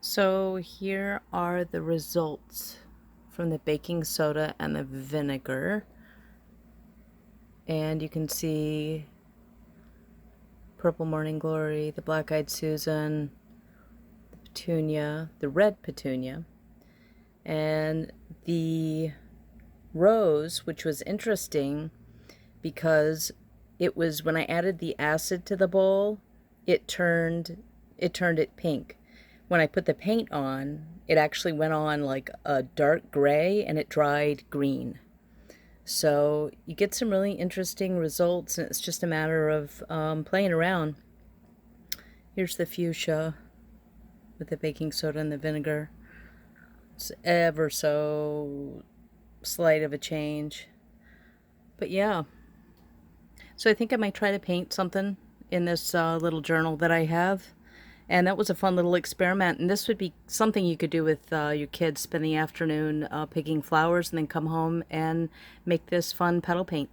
So here are the results from the baking soda and the vinegar. And you can see Purple Morning Glory, the Black Eyed Susan, the Petunia, the red Petunia, and the rose, which was interesting because it was when I added the acid to the bowl, it turned it pink. When I put the paint on, it actually went on like a dark gray and it dried green. So you get some really interesting results, and it's just a matter of playing around. Here's the fuchsia with the baking soda and the vinegar. It's ever so slight of a change. But yeah, so I think I might try to paint something in this little journal that I have. And that was a fun little experiment. And this would be something you could do with your kids, spend the afternoon picking flowers and then come home and make this fun petal paint.